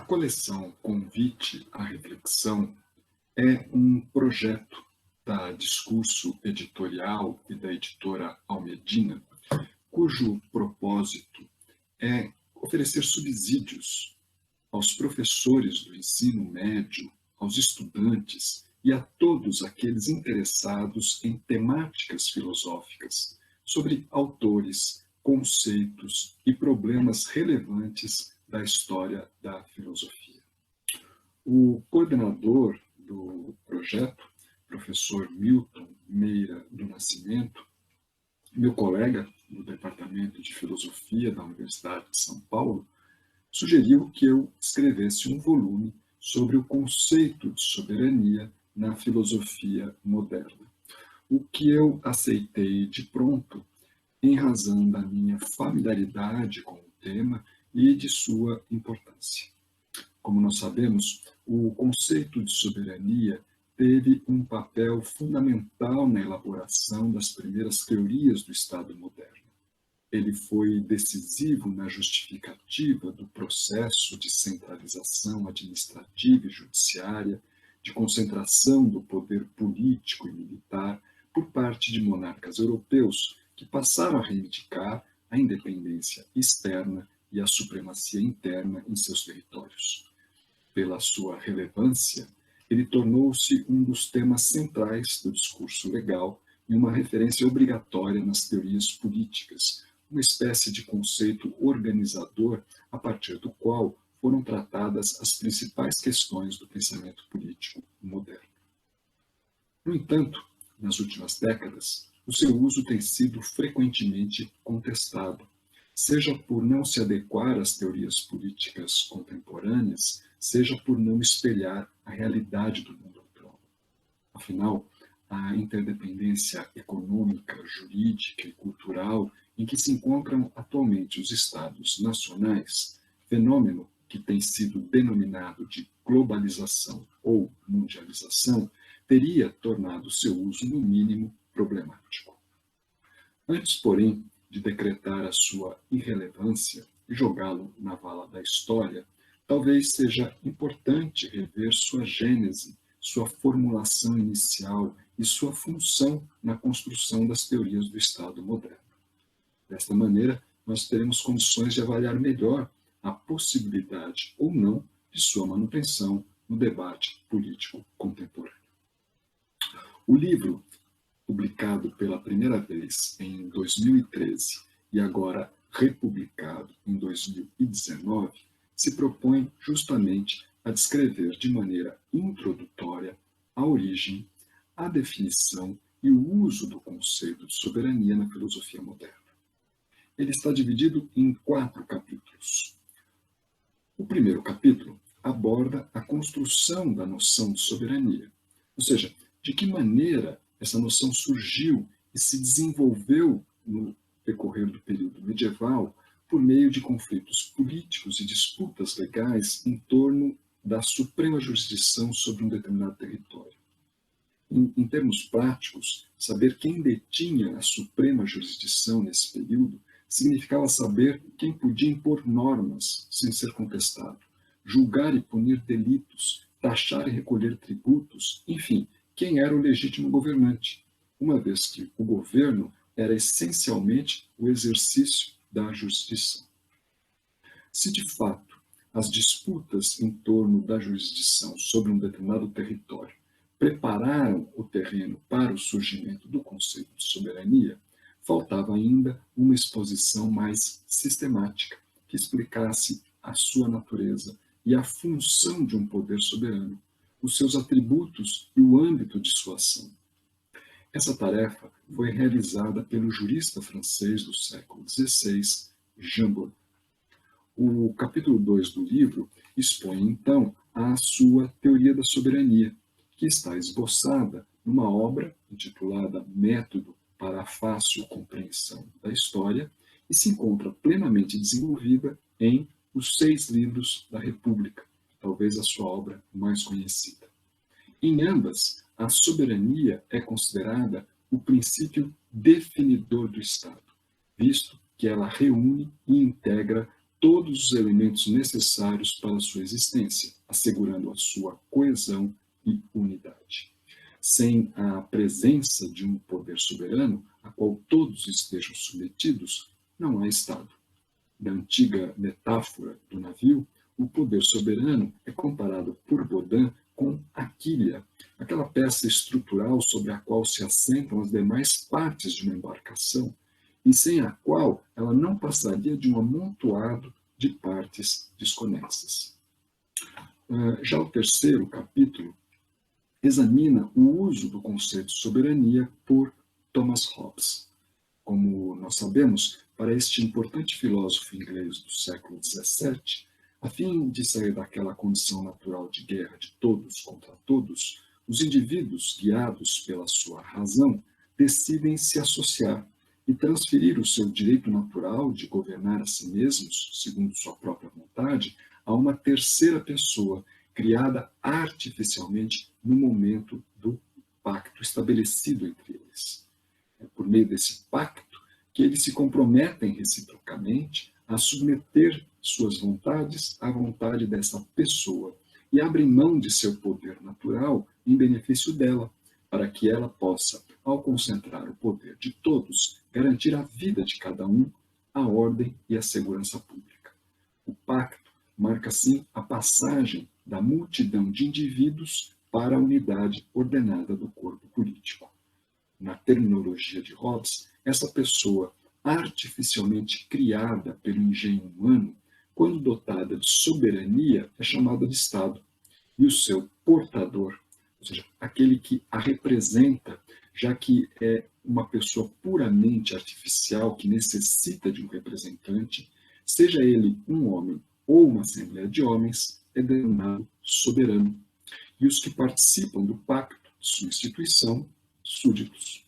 coleção Convite à Reflexão é um projeto da Discurso Editorial e da editora Almedina, cujo propósito é oferecer subsídios aos professores do ensino médio, aos estudantes e a todos aqueles interessados em temáticas filosóficas sobre autores, conceitos e problemas relevantes da história da filosofia. O coordenador do projeto, professor Milton Meira do Nascimento, meu colega do Departamento de Filosofia da Universidade de São Paulo, sugeriu que eu escrevesse um volume sobre o conceito de soberania na filosofia moderna, o que eu aceitei de pronto em razão da minha familiaridade com o tema e de sua importância. Como nós sabemos, o conceito de soberania teve um papel fundamental na elaboração das primeiras teorias do Estado moderno. Ele foi decisivo na justificativa do processo de centralização administrativa e judiciária, de concentração do poder político e militar por parte de monarcas europeus que passaram a reivindicar a independência externa e a supremacia interna em seus territórios. Pela sua relevância, ele tornou-se um dos temas centrais do discurso legal e uma referência obrigatória nas teorias políticas, uma espécie de conceito organizador a partir do qual foram tratadas as principais questões do pensamento político moderno. No entanto, nas últimas décadas, o seu uso tem sido frequentemente contestado, seja por não se adequar às teorias políticas contemporâneas, seja por não espelhar a realidade do mundo atual. Afinal, a interdependência econômica, jurídica e cultural em que se encontram atualmente os Estados nacionais, fenômeno que tem sido denominado de globalização ou mundialização, teria tornado seu uso, no mínimo, problemático. Antes, porém, de decretar a sua irrelevância e jogá-lo na vala da história, talvez seja importante rever sua gênese, sua formulação inicial e sua função na construção das teorias do Estado moderno. Desta maneira, nós teremos condições de avaliar melhor a possibilidade ou não de sua manutenção no debate político contemporâneo. O livro, publicado pela primeira vez em 2013 e agora republicado em 2019, se propõe justamente a descrever de maneira introdutória a origem, a definição e o uso do conceito de soberania na filosofia moderna. Ele está dividido em 4 capítulos. O primeiro capítulo aborda a construção da noção de soberania, ou seja, de que maneira essa noção surgiu e se desenvolveu no decorrer do período medieval por meio de conflitos políticos e disputas legais em torno da suprema jurisdição sobre um determinado território. Em termos práticos, saber quem detinha a suprema jurisdição nesse período significava saber quem podia impor normas sem ser contestado, julgar e punir delitos, taxar e recolher tributos, enfim, quem era o legítimo governante, uma vez que o governo era essencialmente o exercício da jurisdição. Se de fato as disputas em torno da jurisdição sobre um determinado território prepararam o terreno para o surgimento do conceito de soberania, faltava ainda uma exposição mais sistemática que explicasse a sua natureza e a função de um poder soberano, os seus atributos e o âmbito de sua ação. Essa tarefa foi realizada pelo jurista francês do século XVI, Jean Bodin. O capítulo 2 do livro expõe, então, a sua teoria da soberania, que está esboçada numa obra intitulada Método para a Fácil Compreensão da História e se encontra plenamente desenvolvida em Os 6 Livros da República, talvez a sua obra mais conhecida. Em ambas, a soberania é considerada o princípio definidor do Estado, visto que ela reúne e integra todos os elementos necessários para a sua existência, assegurando a sua coesão e unidade. Sem a presença de um poder soberano, a qual todos estejam submetidos, não há Estado. Na antiga metáfora do navio, o poder soberano é comparado por Baudin com a quilha, aquela peça estrutural sobre a qual se assentam as demais partes de uma embarcação, e sem a qual ela não passaria de um amontoado de partes desconexas. Já o terceiro capítulo examina o uso do conceito de soberania por Thomas Hobbes. Como nós sabemos, para este importante filósofo inglês do século XVII, a fim de sair daquela condição natural de guerra de todos contra todos, os indivíduos, guiados pela sua razão, decidem se associar e transferir o seu direito natural de governar a si mesmos, segundo sua própria vontade, a uma terceira pessoa, criada artificialmente no momento do pacto estabelecido entre eles. É por meio desse pacto que eles se comprometem reciprocamente a submeter suas vontades à vontade dessa pessoa e abrem mão de seu poder natural em benefício dela, para que ela possa, ao concentrar o poder de todos, garantir a vida de cada um, a ordem e a segurança pública. O pacto marca, assim, a passagem da multidão de indivíduos para a unidade ordenada do corpo político. Na terminologia de Hobbes, essa pessoa artificialmente criada pelo engenho humano, quando dotada de soberania, é chamada de Estado, e o seu portador, ou seja, aquele que a representa, já que é uma pessoa puramente artificial que necessita de um representante, seja ele um homem ou uma assembleia de homens, é denominado soberano. E os que participam do pacto de sua instituição, súditos.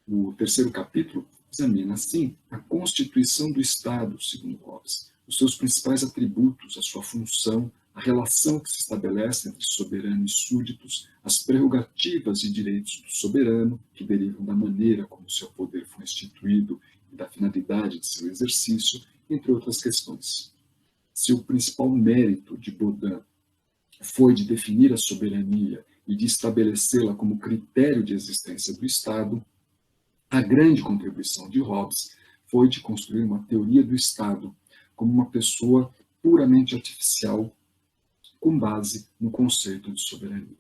O terceiro capítulo examina, assim, a constituição do Estado, segundo Hobbes, os seus principais atributos, a sua função, a relação que se estabelece entre soberano e súditos, as prerrogativas e direitos do soberano, que derivam da maneira como seu poder foi instituído e da finalidade de seu exercício, entre outras questões. Se o principal mérito de Baudin foi de definir a soberania e de estabelecê-la como critério de existência do Estado, a grande contribuição de Hobbes foi de construir uma teoria do Estado como uma pessoa puramente artificial, com base no conceito de soberania.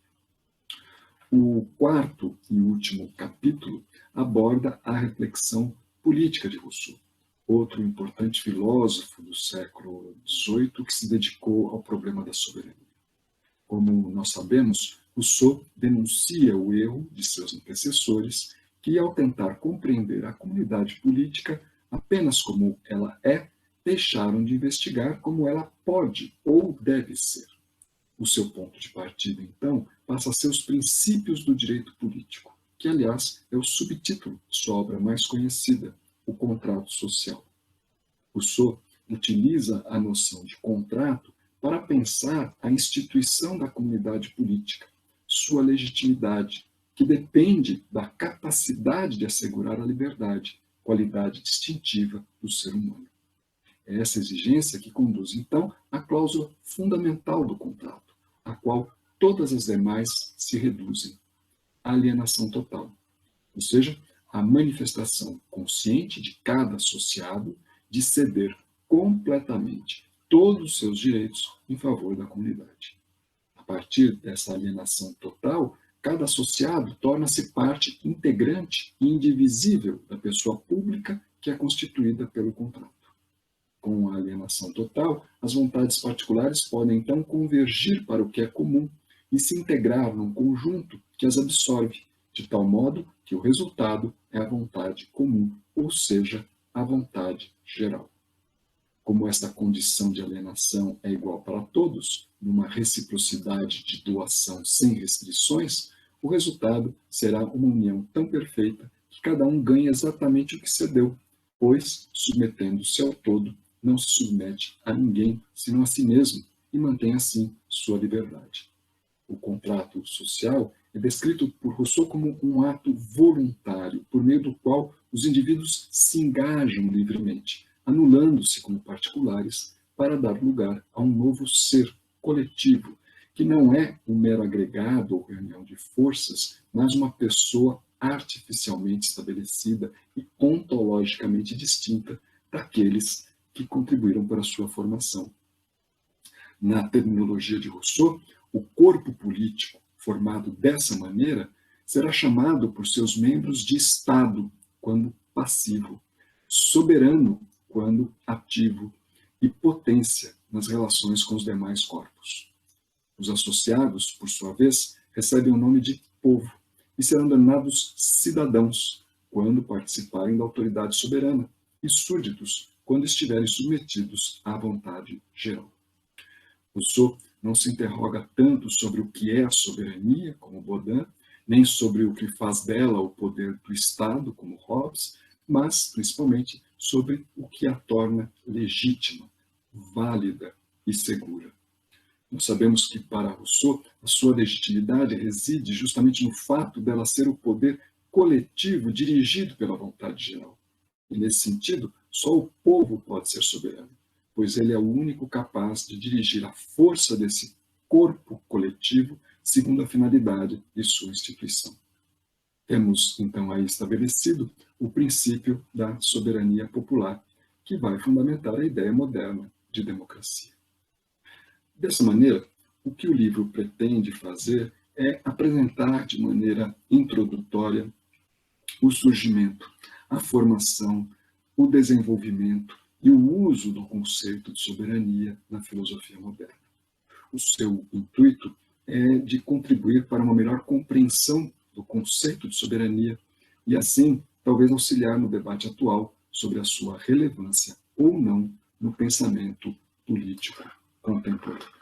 O quarto e último capítulo aborda a reflexão política de Rousseau, outro importante filósofo do século XVIII que se dedicou ao problema da soberania. Como nós sabemos, Rousseau denuncia o erro de seus antecessores que, ao tentar compreender a comunidade política apenas como ela é, deixaram de investigar como ela pode ou deve ser. O seu ponto de partida, então, passa a ser os princípios do direito político, que, aliás, é o subtítulo de sua obra mais conhecida, O Contrato Social. Rousseau utiliza a noção de contrato para pensar a instituição da comunidade política, sua legitimidade, que depende da capacidade de assegurar a liberdade, qualidade distintiva do ser humano. É essa exigência que conduz, então, à cláusula fundamental do contrato, a qual todas as demais se reduzem: a alienação total, ou seja, a manifestação consciente de cada associado de ceder completamente todos os seus direitos em favor da comunidade. A partir dessa alienação total, cada associado torna-se parte integrante e indivisível da pessoa pública que é constituída pelo contrato. Com a alienação total, as vontades particulares podem então convergir para o que é comum e se integrar num conjunto que as absorve, de tal modo que o resultado é a vontade comum, ou seja, a vontade geral. Como esta condição de alienação é igual para todos, numa reciprocidade de doação sem restrições, o resultado será uma união tão perfeita que cada um ganha exatamente o que cedeu, pois, submetendo-se ao todo, não se submete a ninguém senão a si mesmo e mantém assim sua liberdade. O contrato social é descrito por Rousseau como um ato voluntário, por meio do qual os indivíduos se engajam livremente, anulando-se como particulares para dar lugar a um novo ser coletivo, que não é um mero agregado ou reunião de forças, mas uma pessoa artificialmente estabelecida e ontologicamente distinta daqueles que contribuíram para a sua formação. Na terminologia de Rousseau, o corpo político, formado dessa maneira, será chamado por seus membros de Estado, quando passivo, soberano, quando ativo, e potência nas relações com os demais corpos. Os associados, por sua vez, recebem o nome de povo e serão denominados cidadãos, quando participarem da autoridade soberana, e súditos, quando estiverem submetidos à vontade geral. Rousseau não se interroga tanto sobre o que é a soberania, como Baudin, nem sobre o que faz dela o poder do Estado, como Hobbes, mas, principalmente, sobre o que a torna legítima, válida e segura. Nós sabemos que, para Rousseau, a sua legitimidade reside justamente no fato dela ser o poder coletivo dirigido pela vontade geral. E, nesse sentido, só o povo pode ser soberano, pois ele é o único capaz de dirigir a força desse corpo coletivo segundo a finalidade de sua instituição. Temos, então, aí estabelecido o princípio da soberania popular, que vai fundamentar a ideia moderna de democracia. Dessa maneira, o que o livro pretende fazer é apresentar de maneira introdutória o surgimento, a formação, o desenvolvimento e o uso do conceito de soberania na filosofia moderna. O seu intuito é de contribuir para uma melhor compreensão do conceito de soberania e, assim, talvez auxiliar no debate atual sobre a sua relevância ou não no pensamento político contemporâneo.